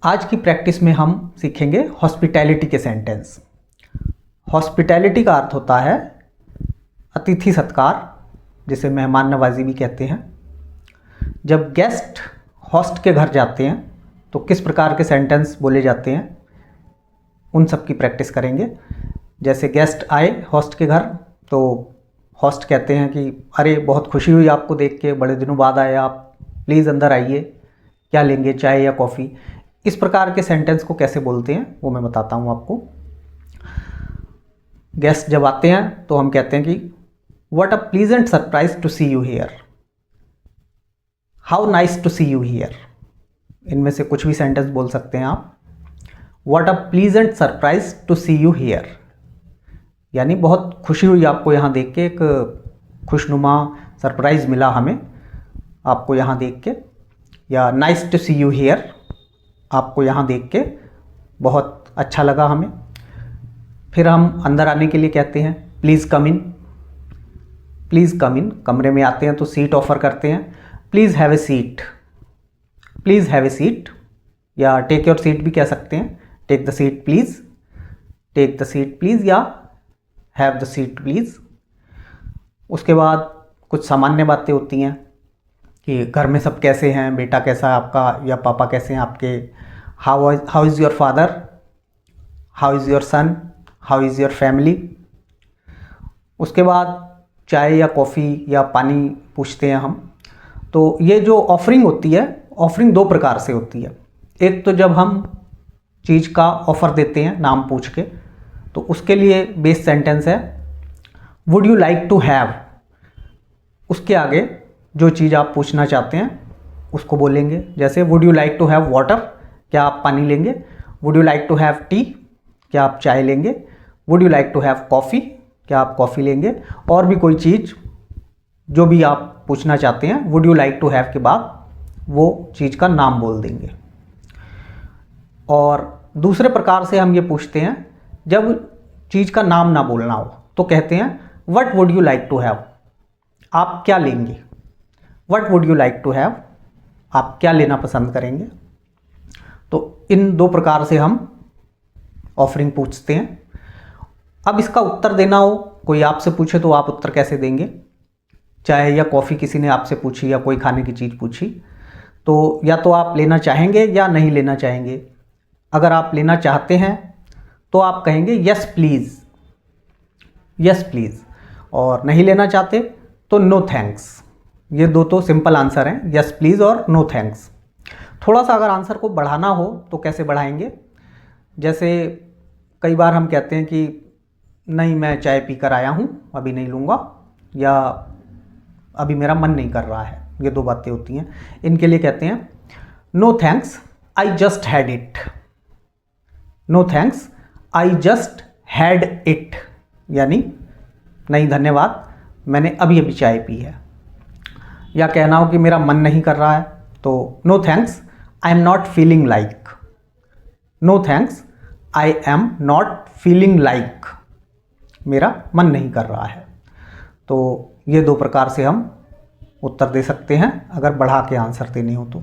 आज की प्रैक्टिस में हम सीखेंगे हॉस्पिटैलिटी के सेंटेंस। हॉस्पिटैलिटी का अर्थ होता है अतिथि सत्कार, जिसे मेहमान नवाजी भी कहते हैं। जब गेस्ट होस्ट के घर जाते हैं तो किस प्रकार के सेंटेंस बोले जाते हैं, उन सब की प्रैक्टिस करेंगे। जैसे गेस्ट आए होस्ट के घर तो होस्ट कहते हैं कि अरे बहुत खुशी हुई आपको देख के, बड़े दिनों बाद आए आप, प्लीज़ अंदर आइए, क्या लेंगे, चाय या कॉफ़ी। इस प्रकार के सेंटेंस को कैसे बोलते हैं वो मैं बताता हूँ आपको। गेस्ट जब आते हैं तो हम कहते हैं कि what a pleasant surprise to see you here, how nice to see you here. इनमें से कुछ भी सेंटेंस बोल सकते हैं आप। What a pleasant surprise to see you here यानी बहुत खुशी हुई आपको यहाँ देख के, एक खुशनुमा सरप्राइज़ मिला हमें आपको यहाँ देख के। या nice to see you here, आपको यहाँ देख के बहुत अच्छा लगा हमें। फिर हम अंदर आने के लिए कहते हैं प्लीज़ कम इन। प्लीज़ कम इन, कमरे में आते हैं तो सीट ऑफ़र करते हैं, please have a seat, please have a seat. या टेक योर सीट भी कह सकते हैं, take the seat please, take the seat please, या हैव द सीट प्लीज़। उसके बाद कुछ सामान्य बातें होती हैं कि घर में सब कैसे हैं, बेटा कैसा है आपका, या पापा कैसे हैं आपके, how is your father, how is your son, how is your family. उसके बाद चाय या कॉफ़ी या पानी पूछते हैं हम। तो ये जो ऑफरिंग होती है, ऑफरिंग दो प्रकार से होती है। एक तो जब हम चीज़ का ऑफ़र देते हैं नाम पूछ के, तो उसके लिए बेस सेंटेंस है would you like to have. उसके आगे जो चीज़ आप पूछना चाहते हैं उसको बोलेंगे। जैसे would you like to have water, क्या आप पानी लेंगे। Would you like to have tea, क्या आप चाय लेंगे। Would you like to have coffee, क्या आप कॉफ़ी लेंगे। और भी कोई चीज़ जो भी आप पूछना चाहते हैं, would you like to have के बाद वो चीज़ का नाम बोल देंगे। और दूसरे प्रकार से हम ये पूछते हैं जब चीज़ का नाम ना बोलना हो, तो कहते हैं what would you like to have, आप क्या लेंगे। What would you like to have, आप क्या लेना पसंद करेंगे। तो इन दो प्रकार से हम ऑफरिंग पूछते हैं। अब इसका उत्तर देना हो, कोई आपसे पूछे तो आप उत्तर कैसे देंगे। चाय या कॉफ़ी किसी ने आपसे पूछी या कोई खाने की चीज़ पूछी, तो या तो आप लेना चाहेंगे या नहीं लेना चाहेंगे। अगर आप लेना चाहते हैं तो आप कहेंगे यस प्लीज़, यस प्लीज़। और नहीं लेना चाहते तो नो थैंक्स। ये दो तो सिंपल आंसर हैं, यस प्लीज़ और नो थैंक्स। थोड़ा सा अगर आंसर को बढ़ाना हो तो कैसे बढ़ाएंगे। जैसे कई बार हम कहते हैं कि नहीं मैं चाय पी कर आया हूँ, अभी नहीं लूँगा, या अभी मेरा मन नहीं कर रहा है। ये दो बातें होती हैं। इनके लिए कहते हैं no thanks I just had it. No thanks I just had it यानी नहीं धन्यवाद, मैंने अभी अभी चाय पी है। या कहना हो कि मेरा मन नहीं कर रहा है तो no thanks I am not feeling like. No thanks I am not feeling like, मेरा मन नहीं कर रहा है। तो ये दो प्रकार से हम उत्तर दे सकते हैं अगर बढ़ा के आंसर देने हो तो।